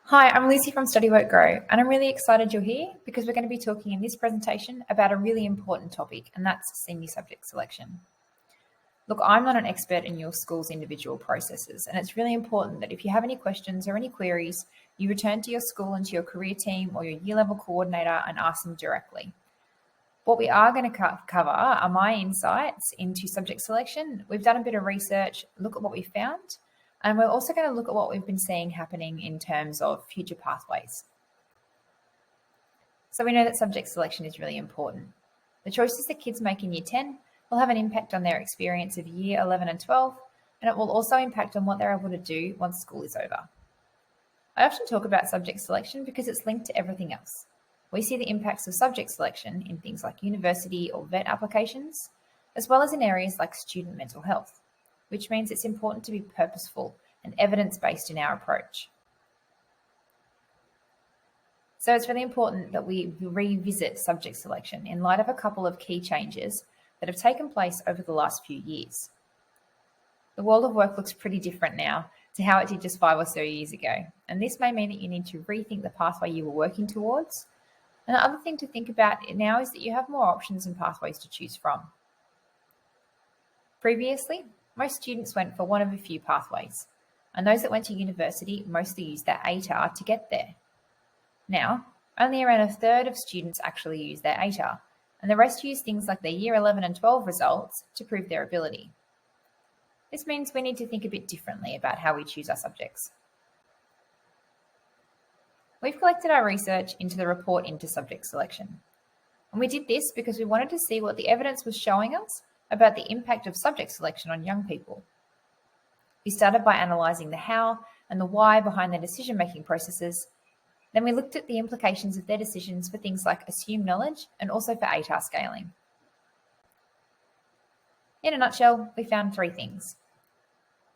Hi, I'm Lucy from Study Work Grow, and I'm really excited you're here because we're going to be talking in this presentation about a really important topic, and that's senior subject selection. Look, I'm not an expert in your school's individual processes, and it's really important that if you have any questions or any queries, you return to your school and to your career team or your year level coordinator and ask them directly. What we are going to cover are my insights into subject selection. We've done a bit of research, look at what we found, and we're also going to look at what we've been seeing happening in terms of future pathways. So we know that subject selection is really important. The choices that kids make in Year 10 will have an impact on their experience of Year 11 and 12, and it will also impact on what they're able to do once school is over. I often talk about subject selection because it's linked to everything else. We see the impacts of subject selection in things like university or vet applications, as well as in areas like student mental health, which means it's important to be purposeful and evidence-based in our approach. So it's really important that we revisit subject selection in light of a couple of key changes that have taken place over the last few years. The world of work looks pretty different now to how it did just 5 or so years ago, and this may mean that you need to rethink the pathway you were working towards. And the other thing to think about now is that you have more options and pathways to choose from. Previously, most students went for one of a few pathways, and those that went to university mostly used their ATAR to get there. Now, only around a third of students actually use their ATAR, and the rest use things like their Year 11 and 12 results to prove their ability. This means we need to think a bit differently about how we choose our subjects. We've collected our research into the report into subject selection. And we did this because we wanted to see what the evidence was showing us about the impact of subject selection on young people. We started by analysing the how and the why behind their decision-making processes. Then we looked at the implications of their decisions for things like assumed knowledge and also for ATAR scaling. In a nutshell, we found 3 things.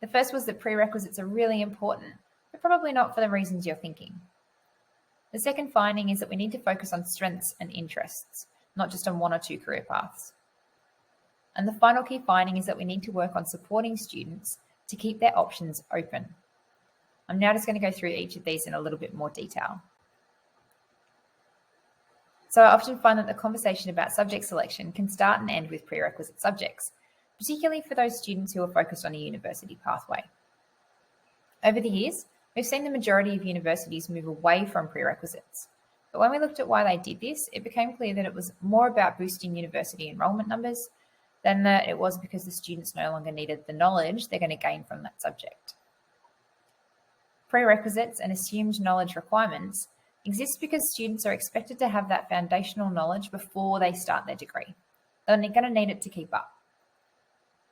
The first was that prerequisites are really important, but probably not for the reasons you're thinking. The second finding is that we need to focus on strengths and interests, not just on 1 or 2 career paths. And the final key finding is that we need to work on supporting students to keep their options open. I'm now just going to go through each of these in a little bit more detail. So I often find that the conversation about subject selection can start and end with prerequisite subjects, particularly for those students who are focused on a university pathway. Over the years, we've seen the majority of universities move away from prerequisites. But when we looked at why they did this, it became clear that it was more about boosting university enrolment numbers than that it was because the students no longer needed the knowledge they're going to gain from that subject. Prerequisites and assumed knowledge requirements exist because students are expected to have that foundational knowledge before they start their degree. They're going to need it to keep up.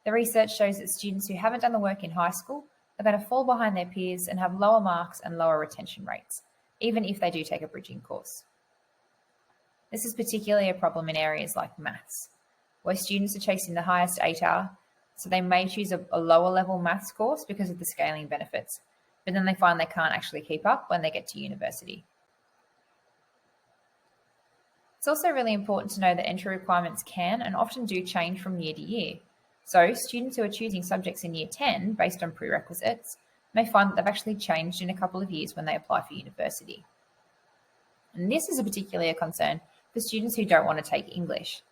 The research shows that students who haven't done the work in high school are going to fall behind their peers and have lower marks and lower retention rates, even if they do take a bridging course. This is particularly a problem in areas like maths, where students are chasing the highest ATAR, so they may choose a lower level maths course because of the scaling benefits, but then they find they can't actually keep up when they get to university. It's also really important to know that entry requirements can and often do change from year to year. So students who are choosing subjects in Year 10 based on prerequisites may find that they've actually changed in a couple of years when they apply for university. And this is particularly a concern for students who don't want to take English.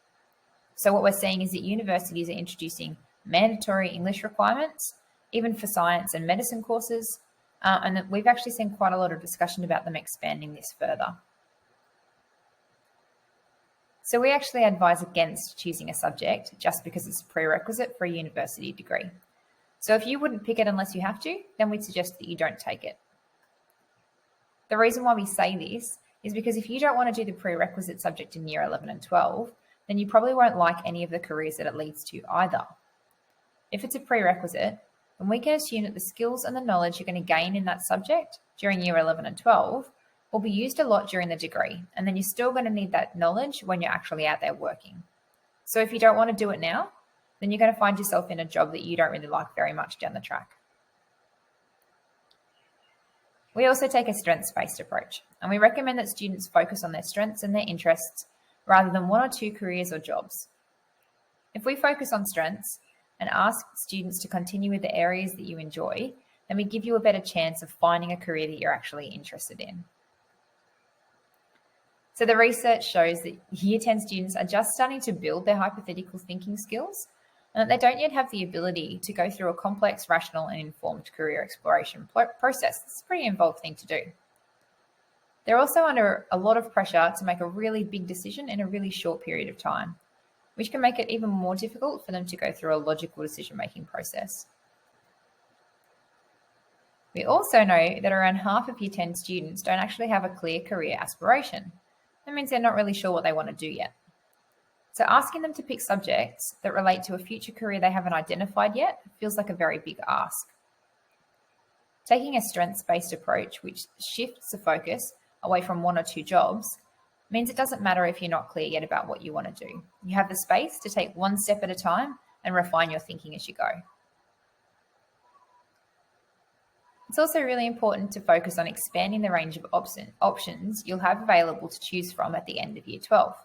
So what we're seeing is that universities are introducing mandatory English requirements, even for science and medicine courses, and that we've actually seen quite a lot of discussion about them expanding this further. So we actually advise against choosing a subject just because it's a prerequisite for a university degree. So if you wouldn't pick it unless you have to, then we'd suggest that you don't take it. The reason why we say this is because if you don't want to do the prerequisite subject in Year 11 and 12, then you probably won't like any of the careers that it leads to either. If it's a prerequisite, then we can assume that the skills and the knowledge you're going to gain in that subject during Year 11 and 12 will be used a lot during the degree, and then you're still going to need that knowledge when you're actually out there working. So if you don't want to do it now, then you're going to find yourself in a job that you don't really like very much down the track. We also take a strengths-based approach, and we recommend that students focus on their strengths and their interests rather than 1 or 2 careers or jobs. If we focus on strengths and ask students to continue with the areas that you enjoy, then we give you a better chance of finding a career that you're actually interested in. So the research shows that Year 10 students are just starting to build their hypothetical thinking skills, and that they don't yet have the ability to go through a complex, rational, and informed career exploration process. It's a pretty involved thing to do. They're also under a lot of pressure to make a really big decision in a really short period of time, which can make it even more difficult for them to go through a logical decision-making process. We also know that around half of Year 10 students don't actually have a clear career aspiration. That means they're not really sure what they want to do yet. So asking them to pick subjects that relate to a future career they haven't identified yet feels like a very big ask. Taking a strengths-based approach, which shifts the focus away from one or two jobs, means it doesn't matter if you're not clear yet about what you want to do. You have the space to take one step at a time and refine your thinking as you go. It's also really important to focus on expanding the range of options you'll have available to choose from at the end of Year 12.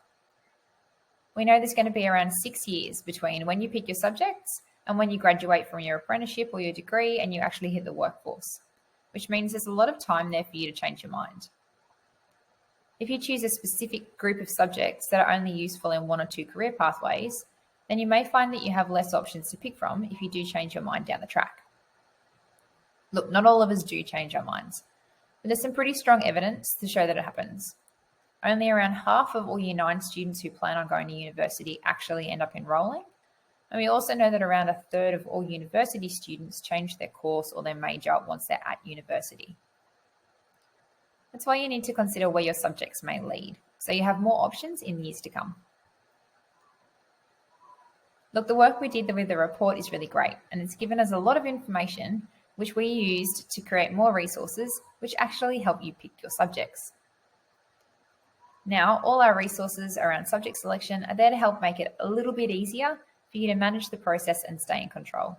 We know there's going to be around 6 years between when you pick your subjects and when you graduate from your apprenticeship or your degree and you actually hit the workforce, which means there's a lot of time there for you to change your mind. If you choose a specific group of subjects that are only useful in one or two career pathways, then you may find that you have less options to pick from if you do change your mind down the track. Look, not all of us do change our minds, but there's some pretty strong evidence to show that it happens. Only around half of all Year 9 students who plan on going to university actually end up enrolling. And we also know that around a third of all university students change their course or their major once they're at university. That's why you need to consider where your subjects may lead, so you have more options in years to come. Look, the work we did with the report is really great, and it's given us a lot of information which we used to create more resources which actually help you pick your subjects. Now, all our resources around subject selection are there to help make it a little bit easier for you to manage the process and stay in control.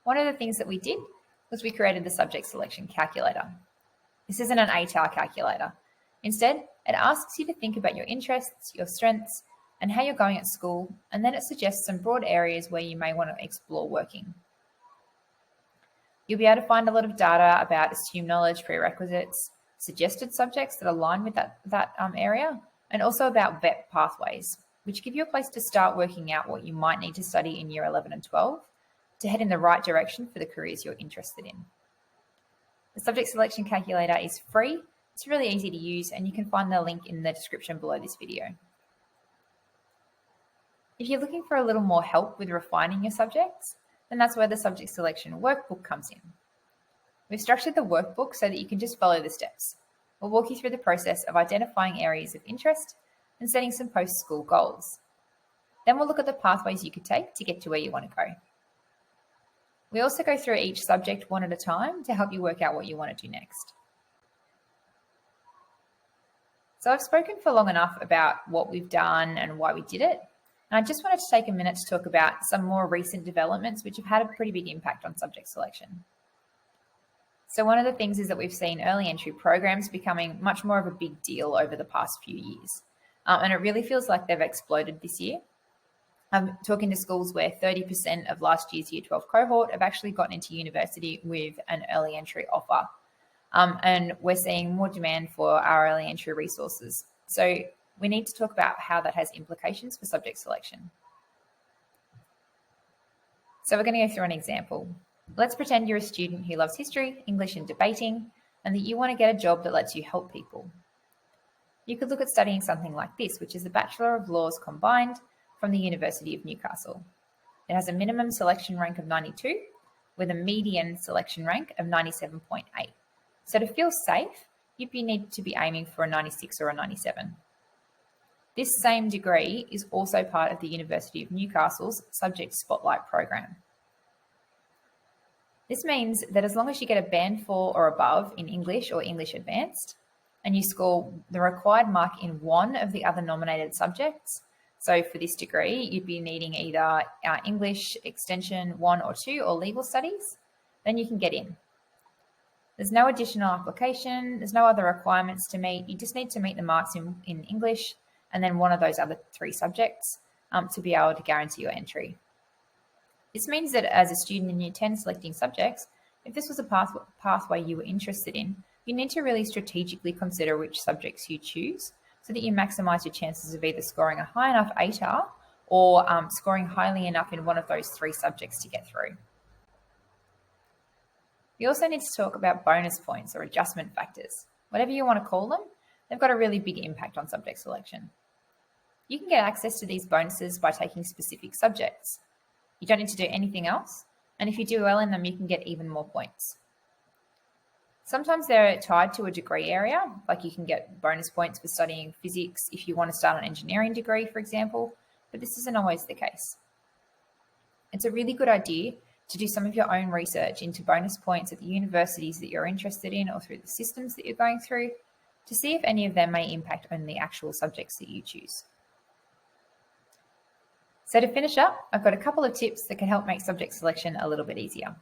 One of the things that we did was we created the subject selection calculator. This isn't an ATAR calculator. Instead, it asks you to think about your interests, your strengths, and how you're going at school, and then it suggests some broad areas where you may want to explore working. You'll be able to find a lot of data about assumed knowledge, prerequisites, suggested subjects that align with that area, and also about VET pathways, which give you a place to start working out what you might need to study in Year 11 and 12 to head in the right direction for the careers you're interested in. The subject selection calculator is free, it's really easy to use, and you can find the link in the description below this video. If you're looking for a little more help with refining your subjects, then that's where the subject selection workbook comes in. We've structured the workbook so that you can just follow the steps. We'll walk you through the process of identifying areas of interest and setting some post-school goals. Then we'll look at the pathways you could take to get to where you want to go. We also go through each subject one at a time to help you work out what you want to do next. So I've spoken for long enough about what we've done and why we did it. And I just wanted to take a minute to talk about some more recent developments which have had a pretty big impact on subject selection. So one of the things is that we've seen early entry programs becoming much more of a big deal over the past few years. And it really feels like they've exploded this year. I'm talking to schools where 30% of last year's Year 12 cohort have actually gotten into university with an early entry offer. And we're seeing more demand for our early entry resources. So we need to talk about how that has implications for subject selection. So we're going to go through an example. Let's pretend you're a student who loves history, English and debating, and that you want to get a job that lets you help people. You could look at studying something like this, which is a Bachelor of Laws combined from the University of Newcastle. It has a minimum selection rank of 92 with a median selection rank of 97.8. So to feel safe, you'd need to be aiming for a 96 or a 97. This same degree is also part of the University of Newcastle's Subject Spotlight program. This means that as long as you get a band 4 or above in English or English Advanced, and you score the required mark in one of the other nominated subjects, so for this degree, you'd be needing either English Extension 1 or 2 or Legal Studies, then you can get in. There's no additional application, there's no other requirements to meet, you just need to meet the marks in English and then one of those other 3 subjects to be able to guarantee your entry. This means that as a student in Year 10 selecting subjects, if this was a pathway you were interested in, you need to really strategically consider which subjects you choose so that you maximise your chances of either scoring a high enough ATAR or scoring highly enough in one of those 3 subjects to get through. We also need to talk about bonus points or adjustment factors. Whatever you want to call them, they've got a really big impact on subject selection. You can get access to these bonuses by taking specific subjects. You don't need to do anything else, and if you do well in them, you can get even more points. Sometimes they're tied to a degree area, like you can get bonus points for studying physics if you want to start an engineering degree, for example, but this isn't always the case. It's a really good idea to do some of your own research into bonus points at the universities that you're interested in or through the systems that you're going through to see if any of them may impact on the actual subjects that you choose. So to finish up, I've got a couple of tips that can help make subject selection a little bit easier.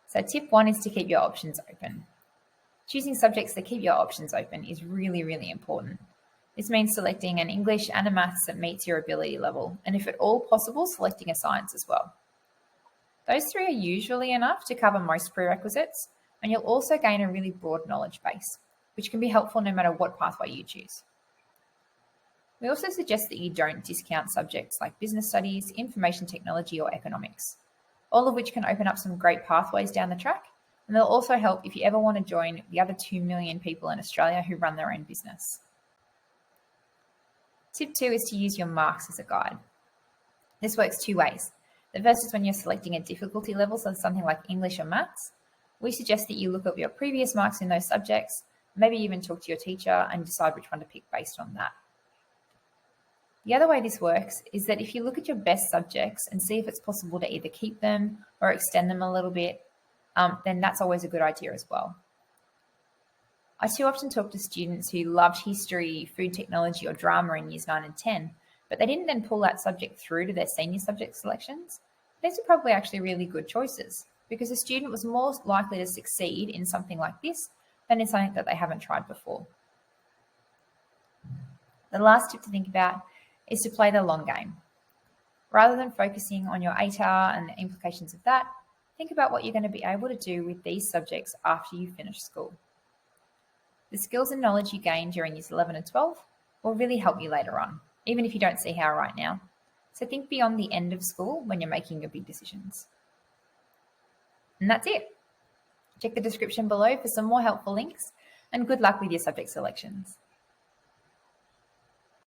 So tip 1 is to keep your options open. Choosing subjects that keep your options open is really, really important. This means selecting an English and a maths that meets your ability level, and if at all possible, selecting a science as well. Those 3 are usually enough to cover most prerequisites, and you'll also gain a really broad knowledge base, which can be helpful no matter what pathway you choose. We also suggest that you don't discount subjects like business studies, information technology, or economics, all of which can open up some great pathways down the track, and they'll also help if you ever want to join the other 2 million people in Australia who run their own business. Tip 2 is to use your marks as a guide. This works 2 ways. The first is when you're selecting a difficulty level, so something like English or maths. We suggest that you look up your previous marks in those subjects, maybe even talk to your teacher and decide which one to pick based on that. The other way this works is that if you look at your best subjects and see if it's possible to either keep them or extend them a little bit, then that's always a good idea as well. I too often talk to students who loved history, food technology, or drama in years 9 and 10, but they didn't then pull that subject through to their senior subject selections. These are probably actually really good choices because a student was more likely to succeed in something like this than in something that they haven't tried before. The last tip to think about is to play the long game. Rather than focusing on your ATAR and the implications of that, think about what you're going to be able to do with these subjects after you finish school. The skills and knowledge you gain during years 11 and 12 will really help you later on, even if you don't see how right now. So think beyond the end of school when you're making your big decisions. And that's it. Check the description below for some more helpful links, and good luck with your subject selections.